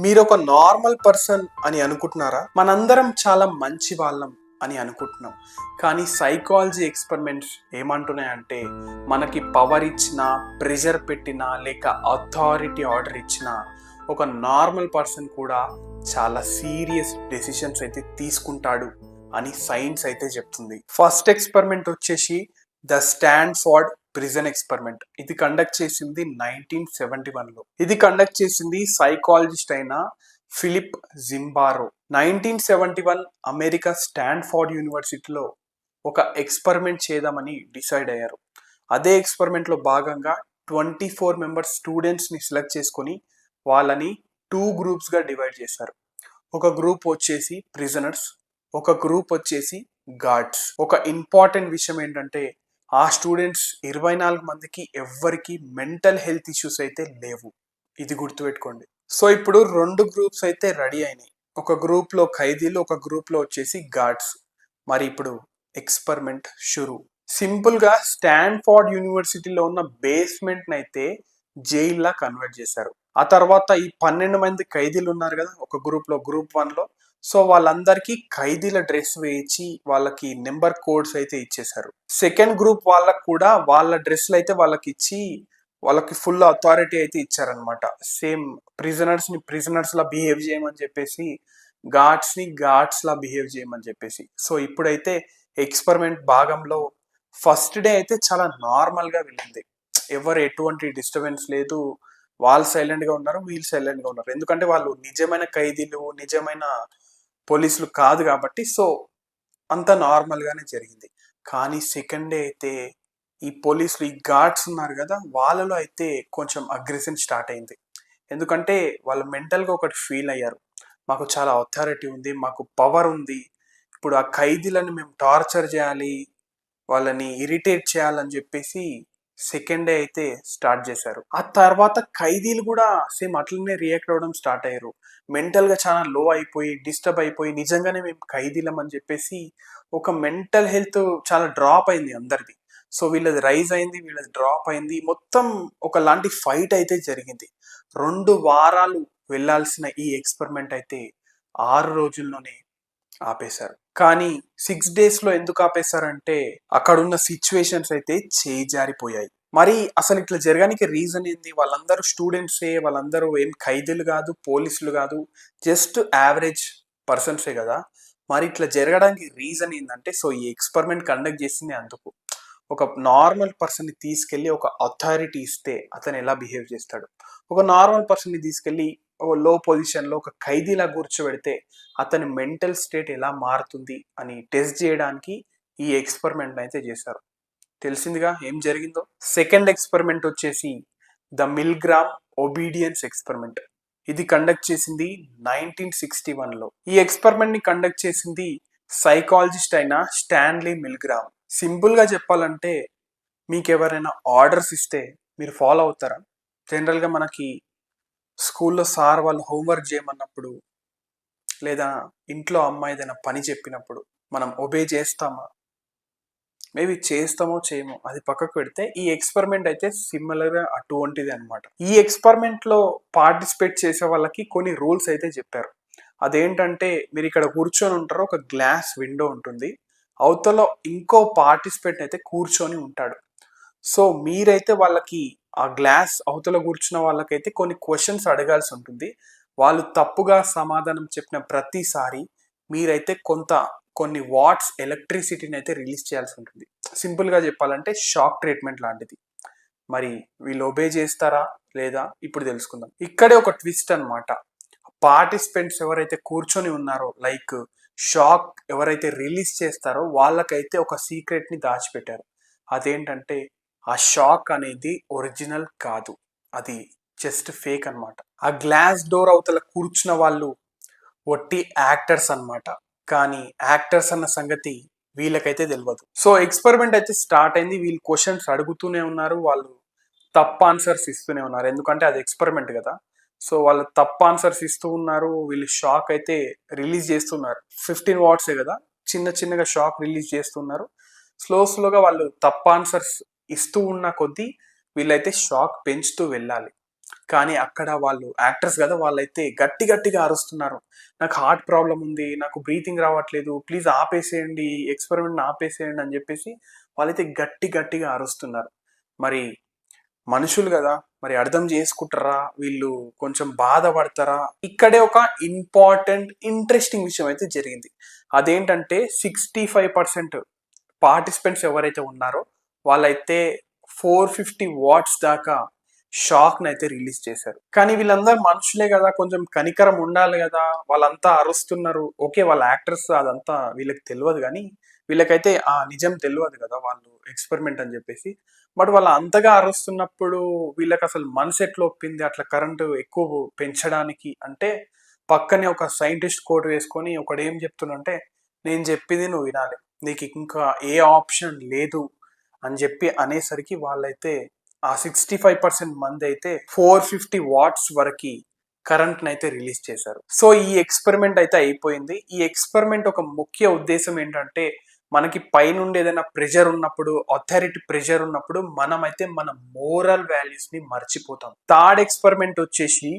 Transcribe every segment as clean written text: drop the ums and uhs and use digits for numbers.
మీరు ఒక normal person అని అనుకుంటున్నారా? మనందరం చాలా మంచి వాళ్ళం అని అనుకుంటున్నాం. కానీ సైకాలజీ ఎక్స్పెరిమెంట్స్ ఏమంటున్నాయంటే మనకి పవర్ ఇచ్చినా, ప్రెషర్ పెట్టినా, లేక అథారిటీ ఆర్డర్ ఇచ్చినా ఒక నార్మల్ పర్సన్ కూడా చాలా సీరియస్ డెసిషన్స్ అయితే తీసుకుంటాడు అని సైన్స్ అయితే చెప్తుంది. ఫస్ట్ ఎక్స్పెరిమెంట్ వచ్చేసి ద స్టాన్ఫోర్డ్ ప్రిజన్ ఎక్స్పెరిమెంట్. ఇది కండక్ట్ చేసింది 1971లో. ఇది కండక్ట్ చేసింది సైకాలజిస్ట్ అయిన ఫిలిప్ జింబారో. 1971 అమెరికా స్టాన్ఫోర్డ్ యూనివర్సిటీలో ఒక ఎక్స్పెరిమెంట్ చేద్దామని డిసైడ్ అయ్యారు. అదే ఎక్స్పెరిమెంట్ లో భాగంగా 24 మెంబర్స్ స్టూడెంట్స్ ని సెలెక్ట్ చేసుకొని వాళ్ళని 2 గ్రూప్స్ గా డివైడ్ చేశారు. ఒక గ్రూప్ వచ్చేసి ప్రిజనర్స్, ఒక గ్రూప్ వచ్చేసి గార్డ్స్. ఒక ఇంపార్టెంట్ విషయం ఏంటంటే ఆ స్టూడెంట్స్ 24 మందికి ఎవ్వరికి మెంటల్ హెల్త్ ఇష్యూస్ అయితే లేవు. ఇది గుర్తుపెట్టుకోండి. సో ఇప్పుడు 2 గ్రూప్స్ అయితే రెడీ అయినాయి. ఒక గ్రూప్ లో ఖైదీలు, ఒక గ్రూప్ లో వచ్చేసి గార్డ్స్. మరి ఇప్పుడు ఎక్స్పెరిమెంట్ షురు. సింపుల్ గా స్టాన్ఫోర్డ్ యూనివర్సిటీలో ఉన్న బేస్మెంట్ అయితే జైల్లా కన్వర్ట్ చేశారు. ఆ తర్వాత ఈ 12 మంది ఖైదీలు ఉన్నారు కదా ఒక గ్రూప్ లో, గ్రూప్ 1లో. సో వాళ్ళందరికీ ఖైదీల డ్రెస్ వేయించి వాళ్ళకి నెంబర్ కోడ్స్ అయితే ఇచ్చేశారు. సెకండ్ గ్రూప్ వాళ్ళకు కూడా వాళ్ళ డ్రెస్లు అయితే వాళ్ళకి ఇచ్చి వాళ్ళకి ఫుల్ అథారిటీ అయితే ఇచ్చారనమాట. సేమ్ ప్రిజనర్స్ లా బిహేవ్ చేయమని చెప్పేసి, గార్డ్స్ ని గార్డ్స్ లా బిహేవ్ చేయమని చెప్పేసి. సో ఇప్పుడైతే ఎక్స్పెరిమెంట్ భాగంలో ఫస్ట్ డే అయితే చాలా నార్మల్ గా వెళ్ళింది. ఎవరు ఎటువంటి డిస్టర్బెన్స్ లేదు. వాళ్ళు సైలెంట్ గా ఉన్నారు, వీళ్ళు సైలెంట్ గా ఉన్నారు. ఎందుకంటే వాళ్ళు నిజమైన ఖైదీలు, నిజమైన పోలీసులు కాదు కాబట్టి. సో అంత నార్మల్ గానే జరిగింది. కానీ సెకండ్ డే అయితే ఈ పోలీసులు, ఈ గార్డ్స్ ఉన్నారు కదా, వాళ్ళలో అయితే కొంచెం అగ్రెషన్ స్టార్ట్ అయింది. ఎందుకంటే వాళ్ళు మెంటల్ గా ఒకటి ఫీల్ అయ్యారు. మాకు చాలా అథారిటీ ఉంది, మాకు పవర్ ఉంది, ఇప్పుడు ఆ ఖైదీలను మేము టార్చర్ చేయాలి, వాళ్ళని ఇరిటేట్ చేయాలని చెప్పేసి సెకండ్ డే అయితే స్టార్ట్ చేశారు. ఆ తర్వాత ఖైదీలు కూడా సేమ్ అట్లనే రియాక్ట్ అవ్వడం స్టార్ట్ అయ్యారు. మెంటల్ గా చాలా లో అయిపోయి, డిస్టర్బ్ అయిపోయి, నిజంగానే మేము ఖైదీలం అని చెప్పేసి ఒక మెంటల్ హెల్త్ చాలా డ్రాప్ అయింది అందరిది. సో వీళ్ళది రైజ్ అయింది, వీళ్ళది డ్రాప్ అయింది. మొత్తం ఒకలాంటి ఫైట్ అయితే జరిగింది. 2 వారాలు వెళ్లాల్సిన ఈ ఎక్స్పెరిమెంట్ అయితే 6 రోజుల్లోనే ఆపేశారు. కానీ 6 డేస్ లో ఎందుకు ఆపేశారంటే అక్కడున్న సిచ్యువేషన్స్ అయితే చేజారిపోయాయి. మరి అసలు ఇట్లా జరగడానికి రీజన్ ఏంది? వాళ్ళందరూ స్టూడెంట్సే, వాళ్ళందరూ ఏం ఖైదీలు కాదు, పోలీసులు కాదు, జస్ట్ యావరేజ్ పర్సన్సే కదా. మరి ఇట్లా జరగడానికి రీజన్ ఏంటంటే, సో ఈ ఎక్స్పెరిమెంట్ కండక్ట్ చేసింది అందుకు. ఒక నార్మల్ పర్సన్ ని తీసుకెళ్లి ఒక అథారిటీ ఇస్తే అతను ఎలా బిహేవ్ చేస్తాడు, ఒక నార్మల్ పర్సన్ ని తీసుకెళ్లి ఒక లో పొజిషన్ లో ఒక ఖైదీలా కూర్చోబెడితే అతని మెంటల్ స్టేట్ ఎలా మారుతుంది అని టెస్ట్ చేయడానికి ఈ ఎక్స్పెరిమెంట్ అయితే చేశారు. తెలిసిందిగా ఏం జరిగిందో. సెకండ్ ఎక్స్పెరిమెంట్ వచ్చేసి ద మిల్గ్రామ్ ఒబీడియన్స్ ఎక్స్పెరిమెంట్. ఇది కండక్ట్ చేసింది 1961లో. ఈ ఎక్స్పెరిమెంట్ ని కండక్ట్ చేసింది సైకాలజిస్ట్ అయిన స్టాన్లీ మిల్గ్రామ్. సింపుల్ గా చెప్పాలంటే మీకు ఎవరైనా ఆర్డర్స్ ఇస్తే మీరు ఫాలో అవుతారా? జనరల్ గా మనకి స్కూల్లో సార్ వాళ్ళు హోంవర్క్ చేయమన్నప్పుడు, లేదా ఇంట్లో అమ్మ ఏదైనా పని చెప్పినప్పుడు మనం ఒబే చేస్తామా? మేబీ చేస్తామో చేయమో అది పక్కకు పెడితే, ఈ ఎక్స్పెరిమెంట్ అయితే సిమిలర్ గా అటువంటిది అనమాట. ఈ ఎక్స్పెరిమెంట్ లో పార్టిసిపేట్ చేసే వాళ్ళకి కొన్ని రూల్స్ అయితే చెప్పారు. అదేంటంటే మీరు ఇక్కడ కూర్చొని ఉంటారు, ఒక గ్లాస్ విండో ఉంటుంది, అవతల ఇంకో పార్టిసిపేట్ అయితే కూర్చొని ఉంటాడు. సో మీరైతే వాళ్ళకి ఆ గ్లాస్ అవతల కూర్చున్న వాళ్ళకైతే కొన్ని క్వశ్చన్స్ అడగాల్సి ఉంటుంది. వాళ్ళు తప్పుగా సమాధానం చెప్పిన ప్రతిసారి మీరైతే కొన్ని వాట్స్ ఎలక్ట్రిసిటీని అయితే రిలీజ్ చేయాల్సి ఉంటుంది. సింపుల్ గా చెప్పాలంటే షాక్ ట్రీట్మెంట్ లాంటిది. మరి వీళ్ళు ఒబే చేస్తారా లేదా ఇప్పుడు తెలుసుకుందాం. ఇక్కడే ఒక ట్విస్ట్ అన్నమాట. పార్టిసిపెంట్స్ ఎవరైతే కూర్చొని ఉన్నారో, లైక్ షాక్ ఎవరైతే రిలీజ్ చేస్తారో వాళ్ళకైతే ఒక సీక్రెట్ ని దాచిపెట్టారు. అదేంటంటే ఆ షాక్ అనేది ఒరిజినల్ కాదు, అది జస్ట్ ఫేక్ అన్నమాట. ఆ గ్లాస్ డోర్ అవతల కూర్చున్న వాళ్ళు ఒట్టి యాక్టర్స్ అన్నమాట. కానీ యాక్టర్స్ అన్న సంగతి వీళ్ళకైతే తెలియదు. సో ఎక్స్పెరిమెంట్ అయితే స్టార్ట్ అయింది. వీళ్ళు క్వశ్చన్స్ అడుగుతూనే ఉన్నారు, వాళ్ళు తప్పు ఆన్సర్స్ ఇస్తూనే ఉన్నారు. ఎందుకంటే అది ఎక్స్పెరిమెంట్ కదా. సో వాళ్ళు తప్పు ఆన్సర్స్ ఇస్తూ ఉన్నారు, వీళ్ళు షాక్ అయితే రిలీజ్ చేస్తున్నారు. 15 వాట్సే కదా, చిన్న చిన్నగా షాక్ రిలీజ్ చేస్తున్నారు. స్లోగా వాళ్ళు తప్పు ఆన్సర్స్ ఇస్తూ ఉన్న కొద్దీ వీళ్ళైతే షాక్ పెంచుతూ వెళ్ళాలి. కానీ అక్కడ వాళ్ళు యాక్టర్స్ కదా, వాళ్ళైతే గట్టి గట్టిగా అరుస్తున్నారు. నాకు హార్ట్ ప్రాబ్లం ఉంది, నాకు బ్రీతింగ్ రావట్లేదు, ప్లీజ్ ఆపేసేయండి, ఎక్స్పెరిమెంట్ ఆపేసేయండి అని చెప్పేసి వాళ్ళైతే గట్టి గట్టిగా అరుస్తున్నారు. మరి మనుషులు కదా, మరి అర్థం చేసుకుంటారా, వీళ్ళు కొంచెం బాధపడతారా? ఇక్కడే ఒక ఇంపార్టెంట్ ఇంట్రెస్టింగ్ విషయం అయితే జరిగింది. అదేంటంటే 65% పార్టిసిపెంట్స్ ఎవరైతే ఉన్నారో వాళ్ళైతే 450 వాట్స్ దాకా షాక్ నైతే రిలీజ్ చేశారు. కానీ వీళ్ళందరూ మనుషులే కదా, కొంచెం కనికరం ఉండాలి కదా, వాళ్ళంతా అరుస్తున్నారు. ఓకే, వాళ్ళ యాక్టర్స్ అదంతా వీళ్ళకి తెలియదు, కానీ వీళ్ళకైతే ఆ నిజం తెలియదు కదా, వాళ్ళు ఎక్స్పెరిమెంట్ అని చెప్పేసి. బట్ వాళ్ళు అంతగా అరుస్తున్నప్పుడు వీళ్ళకి అసలు మనసు ఎట్లా ఒప్పింది అట్లా కరెంటు ఎక్కువ పెంచడానికి అంటే? పక్కనే ఒక సైంటిస్ట్ కోట్ వేసుకొని ఒకడు ఏం చెప్తున్నంటే, నేను చెప్పింది నువ్వు వినాలి, నీకు ఇంకా ఏ ఆప్షన్ లేదు అని చెప్పి అనేసరికి వాళ్ళైతే ఆ 65% మంది అయితే 450 వాట్స్ వరకు కరెంట్ నైతే రిలీజ్ చేశారు. సో ఈ ఎక్స్పెరిమెంట్ అయితే అయిపోయింది. ఈ ఎక్స్పెరిమెంట్ ఒక ముఖ్య ఉద్దేశం ఏంటంటే, మనకి పైనుండి ఏదైనా ప్రెషర్ ఉన్నప్పుడు, అథారిటీ ప్రెషర్ ఉన్నప్పుడు మనమైతే మన మోరల్ వాల్యూస్ ని మర్చిపోతాం. థర్డ్ ఎక్స్పెరిమెంట్ వచ్చేసి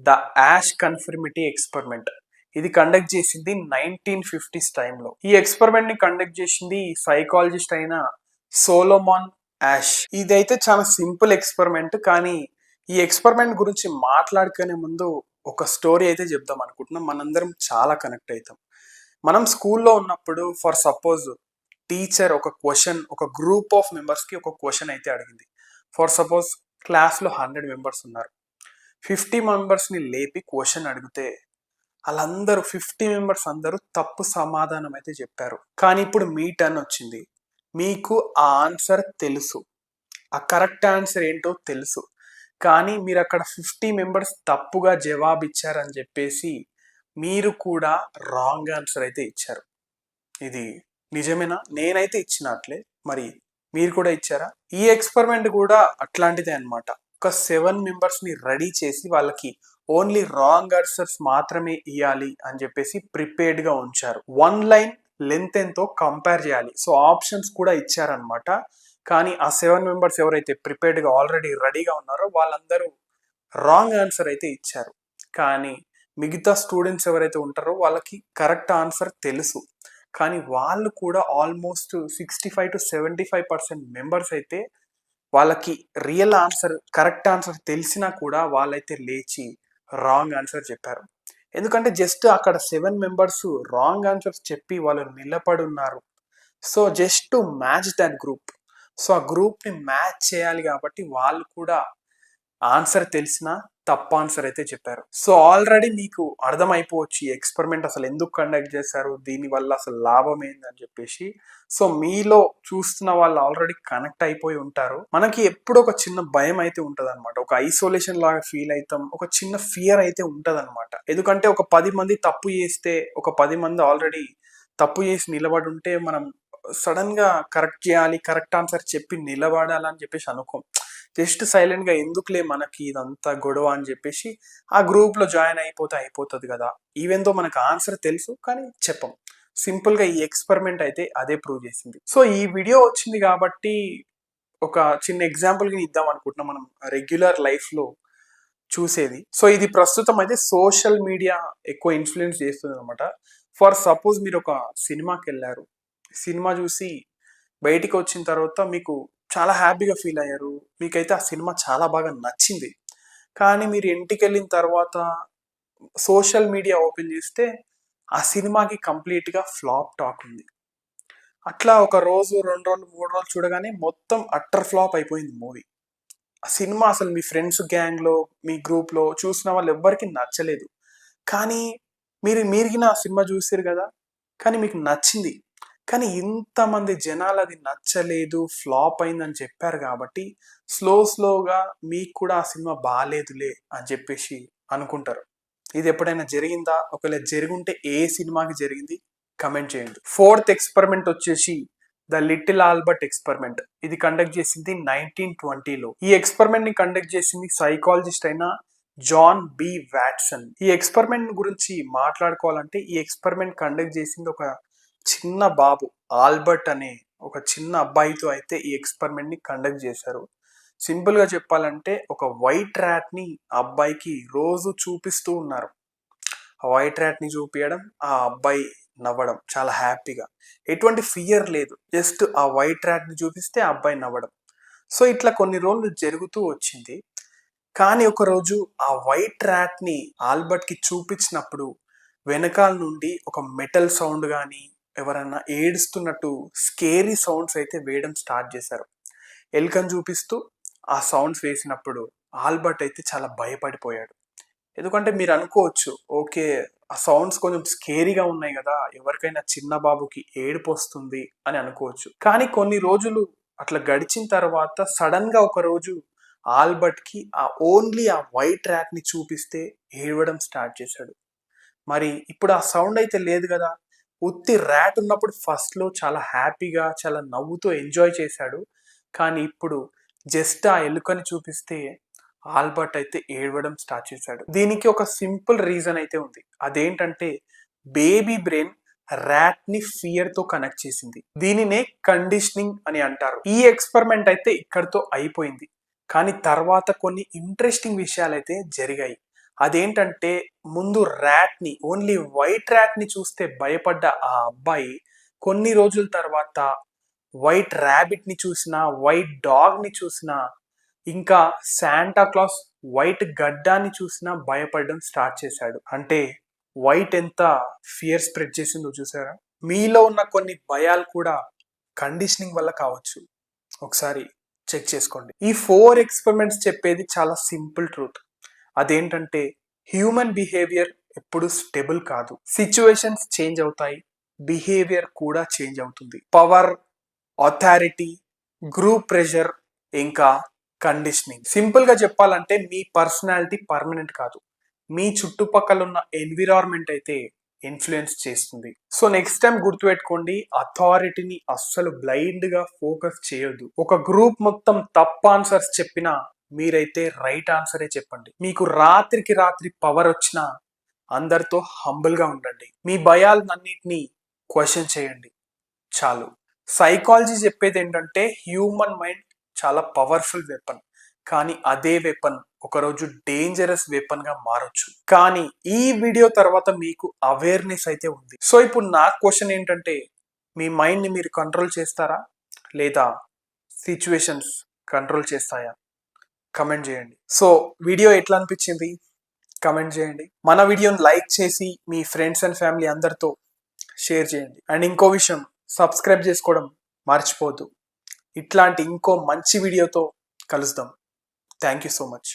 ద యాష్ కన్ఫర్మిటీ ఎక్స్పెరిమెంట్. ఇది కండక్ట్ చేసింది 1950s టైంలో. ఈ ఎక్స్పెరిమెంట్ ని కండక్ట్ చేసింది సైకాలజిస్ట్ అయిన సోలోమాన్ యాష్. ఇదైతే చాలా సింపుల్ ఎక్స్పెరిమెంట్, కానీ ఈ ఎక్స్పెరిమెంట్ గురించి మాట్లాడుకునే ముందు ఒక స్టోరీ అయితే చెప్దాం అనుకుంటున్నాం. మనందరం చాలా కనెక్ట్ అవుతాం. మనం స్కూల్లో ఉన్నప్పుడు ఫర్ సపోజ్ టీచర్ ఒక క్వశ్చన్, ఒక గ్రూప్ ఆఫ్ మెంబర్స్కి ఒక క్వశ్చన్ అయితే అడిగింది. ఫర్ సపోజ్ క్లాస్లో 100 మెంబర్స్ ఉన్నారు. 50 మెంబర్స్ని లేపి క్వశ్చన్ అడిగితే వాళ్ళందరూ 50 మెంబర్స్ అందరూ తప్పు సమాధానం అయితే చెప్పారు. కానీ ఇప్పుడు మీ టర్న్ వచ్చింది, మీకు ఆ ఆన్సర్ తెలుసు, ఆ కరెక్ట్ ఆన్సర్ ఏంటో తెలుసు, కానీ మీరు అక్కడ 50 మెంబర్స్ తప్పుగా జవాబు ఇచ్చారని చెప్పేసి మీరు కూడా రాంగ్ ఆన్సర్ అయితే ఇచ్చారు. ఇది నిజమేనా? నేనైతే ఇచ్చినట్లే, మరి మీరు కూడా ఇచ్చారా? ఈ ఎక్స్పెరిమెంట్ కూడా అట్లాంటిదే అనమాట. ఒక 7 మెంబర్స్ని రెడీ చేసి వాళ్ళకి ఓన్లీ రాంగ్ ఆన్సర్స్ మాత్రమే ఇవ్వాలి అని చెప్పేసి ప్రిపేర్డ్గా ఉంచారు. 1 లైన్ లెంత్ ఎంతో కంపేర్ చేయాలి. సో ఆప్షన్స్ కూడా ఇచ్చారనమాట. కానీ ఆ 7 మెంబర్స్ ఎవరైతే ప్రిపేర్డ్గా ఆల్రెడీ రెడీగా ఉన్నారో వాళ్ళందరూ రాంగ్ ఆన్సర్ అయితే ఇచ్చారు. కానీ మిగతా స్టూడెంట్స్ ఎవరైతే ఉంటారో వాళ్ళకి కరెక్ట్ ఆన్సర్ తెలుసు, కానీ వాళ్ళు కూడా ఆల్మోస్ట్ 65 to 75% మెంబర్స్ అయితే వాళ్ళకి రియల్ ఆన్సర్, కరెక్ట్ ఆన్సర్ తెలిసినా కూడా వాళ్ళైతే లేచి రాంగ్ ఆన్సర్ చెప్పారు. ఎందుకంటే జస్ట్ అక్కడ 7 మెంబర్స్ రాంగ్ ఆన్సర్స్ చెప్పి వాళ్ళు నిలబడి ఉన్నారు. So just to match that group. So ఆ గ్రూప్ని మ్యాచ్ చేయాలి కాబట్టి వాళ్ళు కూడా ఆన్సర్ తెలిసిన తప్పు ఆన్సర్ అయితే చెప్పారు. సో ఆల్రెడీ మీకు అర్థమైపోవచ్చు ఈ ఎక్స్పెరిమెంట్ అసలు ఎందుకు కండక్ట్ చేశారు, దీనివల్ల అసలు లాభం ఏందని చెప్పేసి. సో మీలో చూస్తున్న వాళ్ళు ఆల్రెడీ కనెక్ట్ అయిపోయి ఉంటారు. మనకి ఎప్పుడు ఒక చిన్న భయం అయితే ఉంటది అనమాట, ఒక ఐసోలేషన్ లాగా ఫీల్ అవుతాం, ఒక చిన్న ఫియర్ అయితే ఉంటది అనమాట. ఎందుకంటే ఒక 10 మంది తప్పు చేస్తే, ఒక 10 మంది ఆల్రెడీ తప్పు చేసి నిలబడి ఉంటే మనం సడన్ గా కరెక్ట్ చేయాలి, కరెక్ట్ ఆన్సర్ చెప్పి నిలబడాలని చెప్పేసి అనుకోం. జస్ట్ సైలెంట్ గా ఎందుకులే మనకి ఇదంతా గొడవ అని చెప్పేసి ఆ గ్రూప్ లో జాయిన్ అయిపోతుంది కదా. ఈవెన్ దో మనకు ఆన్సర్ తెలుసు కానీ చెప్పం. సింపుల్ గా ఈ ఎక్స్పెరిమెంట్ అయితే అదే ప్రూవ్ చేసింది. సో ఈ వీడియో వచ్చింది కాబట్టి ఒక చిన్న ఎగ్జాంపుల్ గా ఇద్దాం అనుకుంటున్నాం మనం రెగ్యులర్ లైఫ్ లో చూసేది. సో ఇది ప్రస్తుతం అయితే సోషల్ మీడియా ఎక్కువ ఇన్ఫ్లుయెన్స్ చేస్తుంది అనమాట. ఫర్ సపోజ్ మీరు ఒక సినిమాకి వెళ్ళారు, సినిమా చూసి బయటికి వచ్చిన తర్వాత మీకు చాలా హ్యాపీగా ఫీల్ అయ్యారు, మీకైతే ఆ సినిమా చాలా బాగా నచ్చింది. కానీ మీరు ఇంటికి వెళ్ళిన తర్వాత సోషల్ మీడియా ఓపెన్ చేస్తే ఆ సినిమాకి కంప్లీట్గా ఫ్లాప్ టాక్ ఉంది. అట్లా ఒక రోజు, 2 రోజులు, 3 రోజులు చూడగానే మొత్తం అట్టర్ ఫ్లాప్ అయిపోయింది మూవీ. ఆ సినిమా అసలు మీ ఫ్రెండ్స్ గ్యాంగ్లో, మీ గ్రూప్లో చూసిన వాళ్ళు ఎవ్వరికి నచ్చలేదు. కానీ మీరిగిన ఆ సినిమా చూసారు కదా, కానీ మీకు నచ్చింది. కానీ ఇంతమంది జనాలు అది నచ్చలేదు, ఫ్లాప్ అయిందని చెప్పారు కాబట్టి స్లోగా మీకు కూడా ఆ సినిమా బాగాలేదులే అని చెప్పేసి అనుకుంటారు. ఇది ఎప్పుడైనా జరిగిందా? ఒకవేళ జరుగుంటే ఏ సినిమాకి జరిగింది కమెంట్ చేయండి. 4th ఎక్స్పెరిమెంట్ వచ్చేసి ద లిటిల్ ఆల్బర్ట్ ఎక్స్పెరిమెంట్. ఇది కండక్ట్ చేసింది 1920లో. ఈ ఎక్స్పెరిమెంట్ ని కండక్ట్ చేసింది సైకాలజిస్ట్ అయిన జాన్ బి వాట్సన్. ఈ ఎక్స్పెరిమెంట్ గురించి మాట్లాడుకోవాలంటే ఈ ఎక్స్పెరిమెంట్ కండక్ట్ చేసింది ఒక చిన్న బాబు, ఆల్బర్ట్ అనే ఒక చిన్న అబ్బాయితో అయితే ఈ ఎక్స్పెరిమెంట్ ని కండక్ట్ చేశారు. సింపుల్గా చెప్పాలంటే ఒక వైట్ ర్యాట్ని ఆ అబ్బాయికి రోజు చూపిస్తూ ఉన్నారు. ఆ వైట్ ర్యాట్ని చూపించడం, ఆ అబ్బాయి నవ్వడం చాలా హ్యాపీగా, ఎటువంటి ఫియర్ లేదు. జస్ట్ ఆ వైట్ ర్యాట్ని చూపిస్తే ఆ అబ్బాయి నవ్వడం. సో ఇట్లా కొన్ని రోజులు జరుగుతూ వచ్చింది. కానీ ఒకరోజు ఆ వైట్ ర్యాట్ని ఆల్బర్ట్కి చూపించినప్పుడు వెనకాల నుండి ఒక మెటల్ సౌండ్ కానీ ఎవరన్నా ఏడుస్తున్నట్టు స్కేరీ సౌండ్స్ అయితే వేయడం స్టార్ట్ చేశారు. ఎలుకను చూపిస్తూ ఆ సౌండ్స్ వేసినప్పుడు ఆల్బర్ట్ అయితే చాలా భయపడిపోయాడు. ఎందుకంటే మీరు అనుకోవచ్చు, ఓకే, ఆ సౌండ్స్ కొంచెం స్కేరీగా ఉన్నాయి కదా, ఎవరికైనా చిన్న బాబుకి ఏడుపు వస్తుంది అని అనుకోవచ్చు. కానీ కొన్ని రోజులు అట్లా గడిచిన తర్వాత సడన్ గా ఒక రోజు ఆల్బర్ట్ కి ఓన్లీ ఆ వైట్ ర్యాట్ ని చూపిస్తే ఏడవడం స్టార్ట్ చేశాడు. మరి ఇప్పుడు ఆ సౌండ్ అయితే లేదు కదా. ఉత్తి ర్యాట్ ఉన్నప్పుడు ఫస్ట్ లో చాలా హ్యాపీగా చాలా నవ్వుతూ ఎంజాయ్ చేశాడు. కానీ ఇప్పుడు జస్ట్ ఆ ఎలుకని చూపిస్తే ఆల్బర్ట్ అయితే ఏడవడం స్టార్ట్ చేశాడు. దీనికి ఒక సింపుల్ రీజన్ అయితే ఉంది. అదేంటంటే బేబీ బ్రెయిన్ ర్యాట్ ని ఫియర్ తో కనెక్ట్ చేసింది. దీనినే కండిషనింగ్ అని అంటారు. ఈ ఎక్స్పెరిమెంట్ అయితే ఇక్కడితో అయిపోయింది. కానీ తర్వాత కొన్ని ఇంట్రెస్టింగ్ విషయాలు అయితే జరిగాయి. అదేంటంటే ముందు ర్యాట్ ని, ఓన్లీ వైట్ ర్యాట్ ని చూస్తే భయపడ్డ ఆ అబ్బాయి కొన్ని రోజుల తర్వాత వైట్ ర్యాబిట్ ని చూసినా, వైట్ డాగ్ ని చూసినా, ఇంకా శాంటా క్లాస్ వైట్ గడ్డాన్ని చూసినా భయపడడం స్టార్ట్ చేశాడు. అంటే వైట్ ఎంత ఫియర్ స్ప్రెడ్ చేసిందో చూసారా. మీలో ఉన్న కొన్ని భయాలు కూడా కండిషనింగ్ వల్ల కావచ్చు. ఒకసారి చెక్ చేసుకోండి. ఈ 4 ఎక్స్పెరిమెంట్స్ చెప్పేది చాలా సింపుల్ ట్రూత్. అదేంటంటే హ్యూమన్ బిహేవియర్ ఎప్పుడు స్టేబుల్ కాదు. సిచ్యువేషన్స్ చేంజ్ అవుతాయి, బిహేవియర్ కూడా చేంజ్ అవుతుంది. పవర్, అథారిటీ, గ్రూప్ ప్రెషర్, ఇంకా కండిషనింగ్. సింపుల్ గా చెప్పాలంటే మీ పర్సనాలిటీ పర్మనెంట్ కాదు, మీ చుట్టుపక్కల ఉన్న ఎన్విరాన్మెంట్ అయితే ఇన్ఫ్లుయెన్స్ చేస్తుంది. సో నెక్స్ట్ టైం గుర్తుపెట్టుకోండి, అథారిటీని అస్సలు బ్లైండ్ గా ఫోకస్ చేయొద్దు. ఒక గ్రూప్ మొత్తం తప్పు ఆన్సర్స్ చెప్పినా మీరైతే రైట్ ఆన్సరే చెప్పండి. మీకు రాత్రికి రాత్రి పవర్ వచ్చినా అందరితో హంబుల్ గా ఉండండి. మీ భయాలన్నింటినీ క్వశ్చన్ చేయండి. చాలు. సైకాలజీ చెప్పేది ఏంటంటే హ్యూమన్ మైండ్ చాలా పవర్ఫుల్ వెపన్, కానీ అదే వెపన్ ఒకరోజు డేంజరస్ వెపన్ గా మారొచ్చు. కానీ ఈ వీడియో తర్వాత మీకు అవేర్నెస్ అయితే ఉంది. సో ఇప్పుడు నా క్వశ్చన్ ఏంటంటే, మీ మైండ్ ని మీరు కంట్రోల్ చేస్తారా లేదా సిచ్యువేషన్స్ కంట్రోల్ చేస్తాయా? కమెంట్ చేయండి. సో వీడియో ఎట్లా అనిపించింది కమెంట్ చేయండి. మన వీడియోని లైక్ చేసి మీ ఫ్రెండ్స్ అండ్ ఫ్యామిలీ అందరితో షేర్ చేయండి. అండ్ ఇంకో విషయం, సబ్స్క్రైబ్ చేసుకోవడం మర్చిపోవద్దు. ఇట్లాంటి ఇంకో మంచి వీడియోతో కలుద్దాం. Thank you so much.